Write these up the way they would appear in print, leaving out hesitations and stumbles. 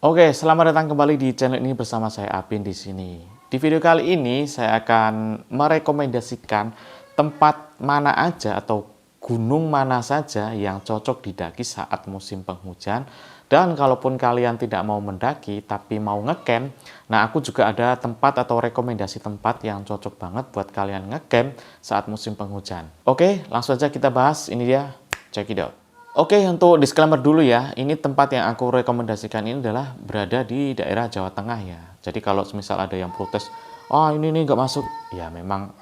Oke, selamat datang kembali di channel ini bersama saya Apin di sini. Di video kali ini saya akan merekomendasikan tempat mana aja atau gunung mana saja yang cocok didaki saat musim penghujan. Dan kalaupun kalian tidak mau mendaki tapi mau ngecamp, nah aku juga ada tempat atau rekomendasi tempat yang cocok banget buat kalian ngecamp saat musim penghujan. Oke, langsung aja kita bahas. Ini dia, check it out. Oke, untuk disclaimer dulu ya, ini tempat yang aku rekomendasikan ini adalah berada di daerah Jawa Tengah ya. Jadi kalau misal ada yang protes, ini nih nggak masuk, ya memang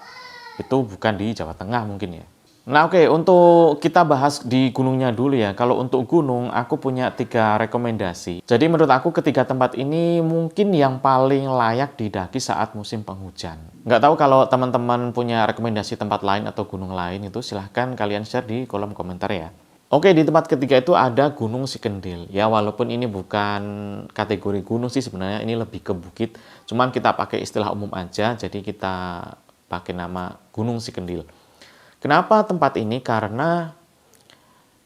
itu bukan di Jawa Tengah mungkin ya. Nah oke, untuk kita bahas di gunungnya dulu ya. Kalau untuk gunung, aku punya 3 rekomendasi. Jadi menurut aku ketiga tempat ini mungkin yang paling layak didaki saat musim penghujan. Nggak tahu kalau teman-teman punya rekomendasi tempat lain atau gunung lain itu silahkan kalian share di kolom komentar ya. Oke, di tempat ketiga itu ada Gunung Sikendil. Ya, walaupun ini bukan kategori gunung sih sebenarnya, ini lebih ke bukit. Cuman kita pakai istilah umum aja, jadi kita pakai nama Gunung Sikendil. Kenapa tempat ini? Karena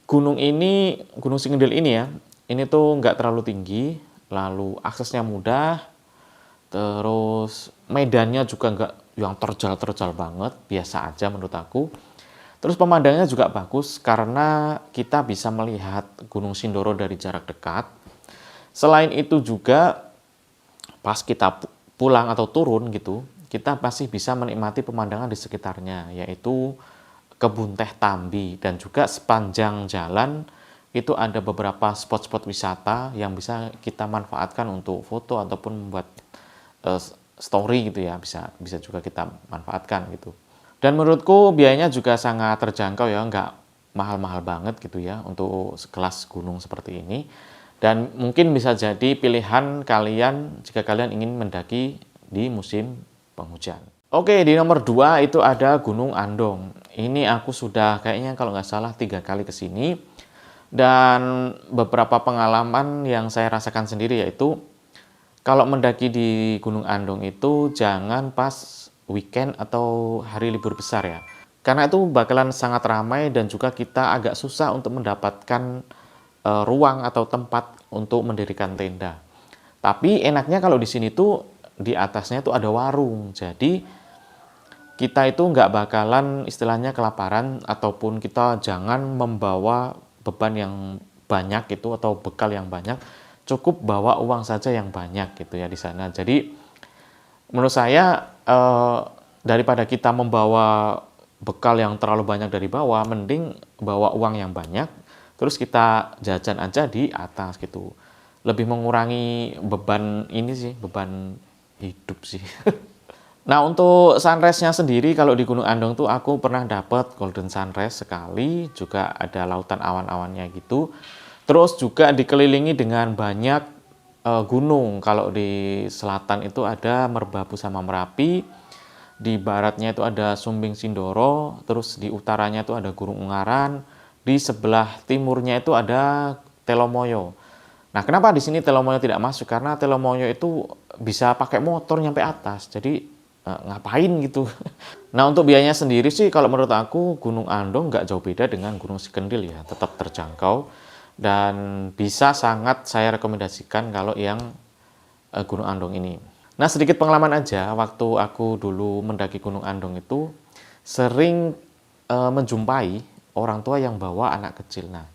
Gunung Sikendil ini ya, ini tuh nggak terlalu tinggi, lalu aksesnya mudah, terus medannya juga nggak yang terjal-terjal banget, biasa aja menurut aku. Terus pemandangannya juga bagus karena kita bisa melihat Gunung Sindoro dari jarak dekat. Selain itu juga pas kita pulang atau turun gitu, kita masih bisa menikmati pemandangan di sekitarnya, yaitu kebun teh Tambi, dan juga sepanjang jalan itu ada beberapa spot-spot wisata yang bisa kita manfaatkan untuk foto ataupun membuat story gitu ya, bisa juga kita manfaatkan gitu. Dan menurutku biayanya juga sangat terjangkau ya, nggak mahal-mahal banget gitu ya untuk sekelas gunung seperti ini. Dan mungkin bisa jadi pilihan kalian jika kalian ingin mendaki di musim penghujan. Oke, di nomor 2 itu ada Gunung Andong. Ini aku sudah kayaknya kalau nggak salah 3 kali ke sini. Dan beberapa pengalaman yang saya rasakan sendiri yaitu kalau mendaki di Gunung Andong itu jangan pas weekend atau hari libur besar ya. Karena itu bakalan sangat ramai dan juga kita agak susah untuk mendapatkan ruang atau tempat untuk mendirikan tenda. Tapi enaknya kalau di sini tuh di atasnya tuh ada warung. Jadi kita itu nggak bakalan istilahnya kelaparan ataupun kita jangan membawa beban yang banyak itu atau bekal yang banyak. Cukup bawa uang saja yang banyak gitu ya di sana. Jadi menurut saya daripada kita membawa bekal yang terlalu banyak dari bawah, mending bawa uang yang banyak, terus kita jajan aja di atas gitu. Lebih mengurangi beban ini sih, beban hidup sih. Nah untuk sunrise-nya sendiri kalau di Gunung Andong tuh aku pernah dapat golden sunrise sekali, juga ada lautan awan-awannya gitu. Terus juga dikelilingi dengan banyak gunung. Kalau di selatan itu ada Merbabu sama Merapi, di baratnya itu ada Sumbing Sindoro, terus di utaranya itu ada Gunung Ungaran, di sebelah timurnya itu ada Telomoyo. Nah, kenapa di sini Telomoyo tidak masuk? Karena Telomoyo itu bisa pakai motor nyampe atas, jadi ngapain gitu. Nah, untuk biayanya sendiri sih kalau menurut aku Gunung Andong nggak jauh beda dengan Gunung Sikendil ya, tetap terjangkau dan bisa sangat saya rekomendasikan kalau yang Gunung Andong ini. Nah, sedikit pengalaman aja, waktu aku dulu mendaki Gunung Andong itu sering menjumpai orang tua yang bawa anak kecil. Nah,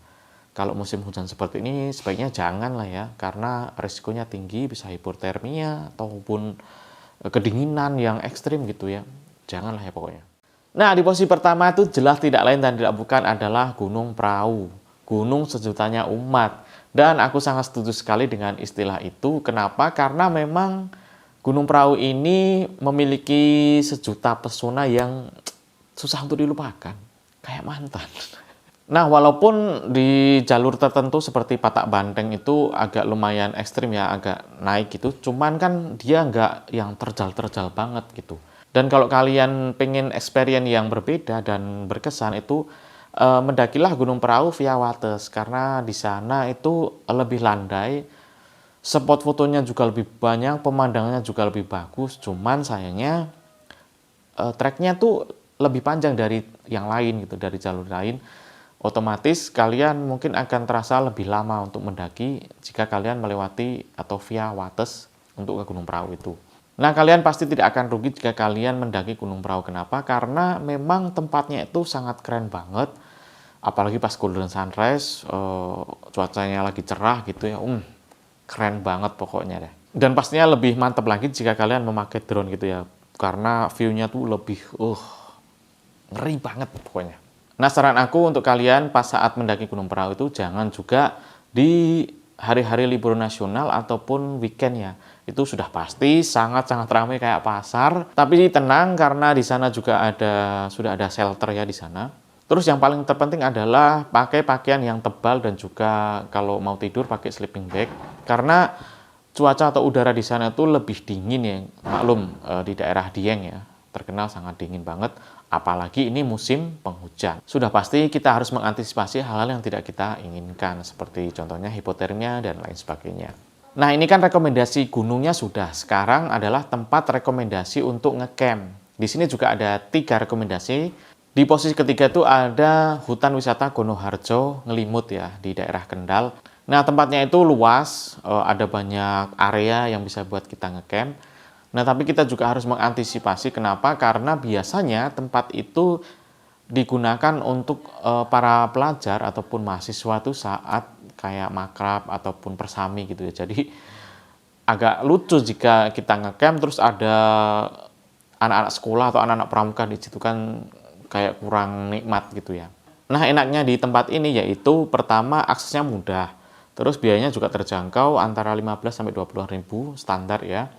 kalau musim hujan seperti ini sebaiknya jangan lah ya, karena risikonya tinggi, bisa hipotermia ataupun kedinginan yang ekstrim gitu ya. Janganlah ya pokoknya. Nah, di posisi pertama itu jelas tidak lain dan tidak bukan adalah Gunung Prau. Gunung sejutanya umat. Dan aku sangat setuju sekali dengan istilah itu. Kenapa? Karena memang Gunung Prau ini memiliki sejuta pesona yang susah untuk dilupakan. Kayak mantan. Nah, walaupun di jalur tertentu seperti Patak Banteng itu agak lumayan ekstrim ya, agak naik gitu. Cuman kan dia nggak yang terjal-terjal banget gitu. Dan kalau kalian pengen experience yang berbeda dan berkesan itu mendakilah Gunung Prau via Wates, karena di sana itu lebih landai, spot fotonya juga lebih banyak, pemandangannya juga lebih bagus. Cuman sayangnya treknya tuh lebih panjang dari yang lain gitu, dari jalur lain. otomatis kalian mungkin akan terasa lebih lama untuk mendaki jika kalian melewati atau via Wates untuk ke Gunung Prau itu. Nah, kalian pasti tidak akan rugi jika kalian mendaki Gunung Prau. Kenapa? Karena memang tempatnya itu sangat keren banget. Apalagi pas golden sunrise, cuacanya lagi cerah gitu ya. Keren banget pokoknya deh. Dan pastinya lebih mantap lagi jika kalian memakai drone gitu ya. Karena view-nya tuh lebih ngeri banget pokoknya. Nah, saran aku untuk kalian pas saat mendaki Gunung Prau itu jangan juga di hari-hari libur nasional ataupun weekend ya. Itu sudah pasti sangat-sangat ramai kayak pasar. Tapi tenang karena di sana juga sudah ada shelter ya di sana. Terus yang paling terpenting adalah pakai pakaian yang tebal dan juga kalau mau tidur pakai sleeping bag. Karena cuaca atau udara di sana itu lebih dingin ya. Maklum di daerah Dieng ya, terkenal sangat dingin banget. Apalagi ini musim penghujan. Sudah pasti kita harus mengantisipasi hal-hal yang tidak kita inginkan, seperti contohnya hipotermia dan lain sebagainya. Nah, ini kan rekomendasi gunungnya sudah. Sekarang adalah tempat rekomendasi untuk ngecamp. Di sini juga ada 3 rekomendasi. Di posisi ketiga itu ada hutan wisata Gonoharjo Ngelimut ya, di daerah Kendal. Nah, tempatnya itu luas, ada banyak area yang bisa buat kita ngecamp. Nah, tapi kita juga harus mengantisipasi. Kenapa? Karena biasanya tempat itu digunakan untuk para pelajar ataupun mahasiswa tuh saat kayak makrab ataupun persami gitu ya. Jadi agak lucu jika kita ngecamp terus ada anak-anak sekolah atau anak-anak pramuka di situ, kan kayak kurang nikmat gitu ya. Nah, enaknya di tempat ini yaitu pertama aksesnya mudah. Terus biayanya juga terjangkau antara 15 sampai 20 ribu standar ya.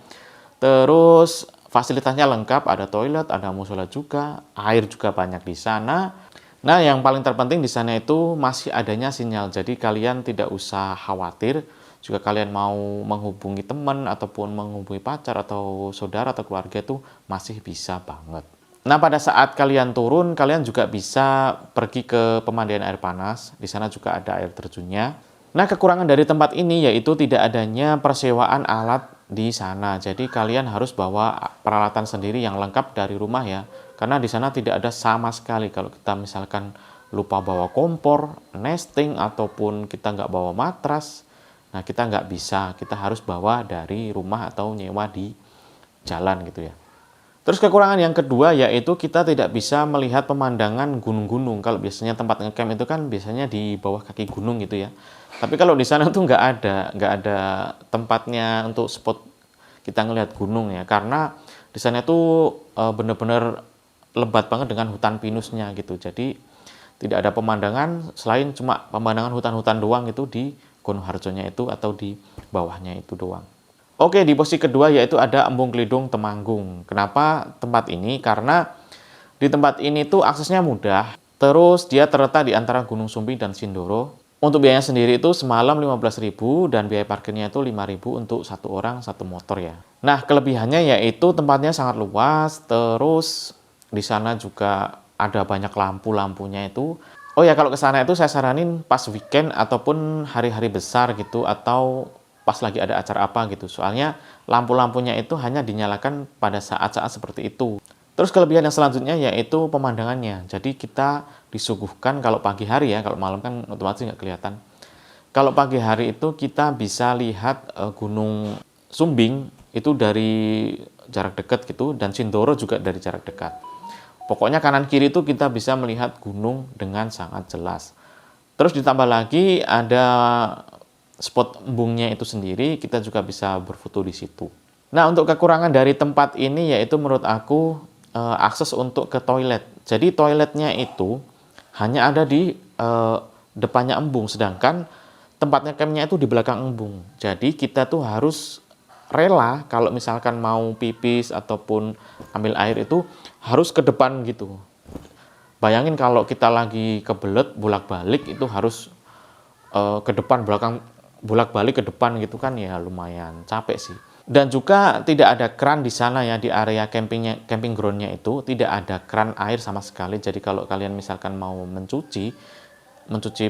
Terus fasilitasnya lengkap, ada toilet, ada musola juga, air juga banyak di sana. Nah, yang paling terpenting di sana itu masih adanya sinyal. Jadi kalian tidak usah khawatir jika kalian mau menghubungi teman ataupun menghubungi pacar atau saudara atau keluarga itu masih bisa banget. Nah, pada saat kalian turun, kalian juga bisa pergi ke pemandian air panas. Di sana juga ada air terjunnya. Nah, kekurangan dari tempat ini yaitu tidak adanya persewaan alat di sana. Jadi kalian harus bawa peralatan sendiri yang lengkap dari rumah ya. Karena di sana tidak ada sama sekali. Kalau kita misalkan lupa bawa kompor, nesting, ataupun kita nggak bawa matras, nah kita nggak bisa. Kita harus bawa dari rumah atau nyewa di jalan gitu ya. Terus kekurangan yang kedua yaitu kita tidak bisa melihat pemandangan gunung-gunung. Kalau biasanya tempat ngecamp itu kan biasanya di bawah kaki gunung gitu ya. Tapi kalau di sana tuh nggak ada tempatnya untuk spot kita ngelihat gunung ya. Karena di sana tuh bener-bener lebat banget dengan hutan pinusnya gitu. Jadi tidak ada pemandangan selain cuma pemandangan hutan-hutan doang itu di Gonoharjonya itu atau di bawahnya itu doang. Oke, di posisi kedua yaitu ada Embung Klidung Temanggung. Kenapa tempat ini? Karena di tempat ini tuh aksesnya mudah. Terus dia terletak di antara Gunung Sumbing dan Sindoro. Untuk biayanya sendiri itu semalam 15.000 dan biaya parkirnya itu 5.000 untuk satu orang satu motor ya. Nah, kelebihannya yaitu tempatnya sangat luas. Terus di sana juga ada banyak lampu-lampunya itu. Oh ya, kalau ke sana itu saya saranin pas weekend ataupun hari-hari besar gitu, atau pas lagi ada acara apa gitu. Soalnya lampu-lampunya itu hanya dinyalakan pada saat-saat seperti itu. Terus kelebihan yang selanjutnya yaitu pemandangannya. Jadi kita disuguhkan kalau pagi hari ya, kalau malam kan otomatis nggak kelihatan. Kalau pagi hari itu kita bisa lihat Gunung Sumbing itu dari jarak dekat gitu, dan Sindoro juga dari jarak dekat. Pokoknya kanan kiri itu kita bisa melihat gunung dengan sangat jelas. Terus ditambah lagi ada spot embungnya itu sendiri, kita juga bisa berfoto di situ. Nah, untuk kekurangan dari tempat ini yaitu menurut aku akses untuk ke toilet. Jadi toiletnya itu hanya ada di depannya embung, sedangkan tempatnya campnya itu di belakang embung. Jadi kita tuh harus rela kalau misalkan mau pipis ataupun ambil air itu harus ke depan gitu. Bayangin kalau kita lagi kebelet bolak-balik itu harus ke depan belakang, bolak-balik ke depan gitu kan ya, lumayan capek sih. Dan juga tidak ada keran di sana ya, di area camping groundnya itu tidak ada keran air sama sekali. Jadi kalau kalian misalkan mau mencuci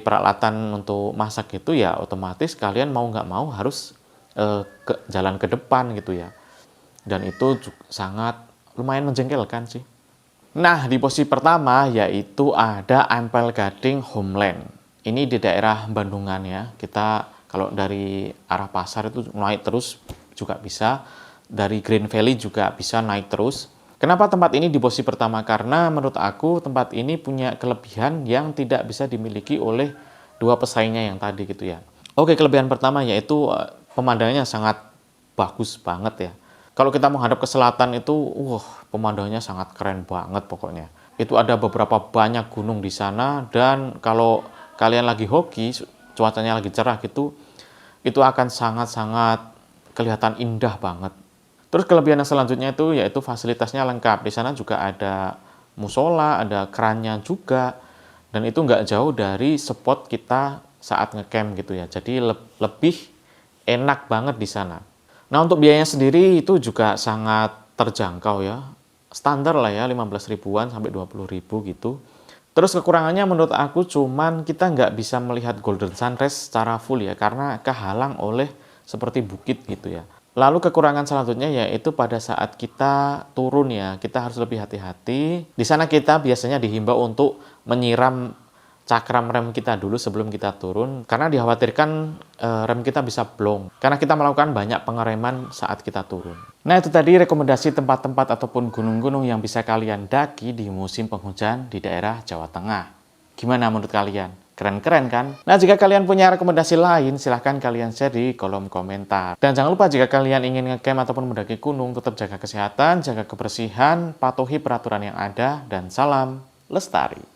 peralatan untuk masak itu ya otomatis kalian mau nggak mau harus jalan ke depan gitu ya. Dan itu sangat lumayan menjengkelkan sih. Nah, di posisi pertama yaitu ada Ampel Gading Homeland. Ini di daerah Bandungan ya. Kita kalau dari arah pasar itu naik terus juga bisa. Dari Green Valley juga bisa naik terus. Kenapa tempat ini di posisi pertama? Karena menurut aku tempat ini punya kelebihan yang tidak bisa dimiliki oleh dua pesaingnya yang tadi gitu ya. Oke, kelebihan pertama yaitu pemandangannya sangat bagus banget ya. Kalau kita menghadap ke selatan itu, pemandangannya sangat keren banget pokoknya. Itu ada beberapa banyak gunung di sana dan kalau kalian lagi hoki, cuacanya lagi cerah gitu, itu akan sangat-sangat kelihatan indah banget. Terus kelebihan yang selanjutnya itu yaitu fasilitasnya lengkap. Di sana juga ada musola, ada kerannya juga, dan itu nggak jauh dari spot kita saat ngecamp gitu ya. Jadi lebih enak banget di sana. Nah, untuk biayanya sendiri itu juga sangat terjangkau ya. Standar lah ya, 15 ribuan sampai 20 ribu gitu. Terus kekurangannya menurut aku cuman kita nggak bisa melihat Golden Sunrise secara full ya, karena kehalang oleh seperti bukit gitu ya. Lalu kekurangan selanjutnya yaitu pada saat kita turun ya, kita harus lebih hati-hati. Di sana kita biasanya dihimbau untuk menyiram cakram rem kita dulu sebelum kita turun, karena dikhawatirkan rem kita bisa blong, karena kita melakukan banyak pengereman saat kita turun. Nah, itu tadi rekomendasi tempat-tempat ataupun gunung-gunung yang bisa kalian daki di musim penghujan di daerah Jawa Tengah. Gimana menurut kalian? Keren-keren kan? Nah, jika kalian punya rekomendasi lain, silahkan kalian share di kolom komentar. Dan jangan lupa jika kalian ingin ngecamp ataupun mendaki gunung, tetap jaga kesehatan, jaga kebersihan, patuhi peraturan yang ada, dan salam lestari.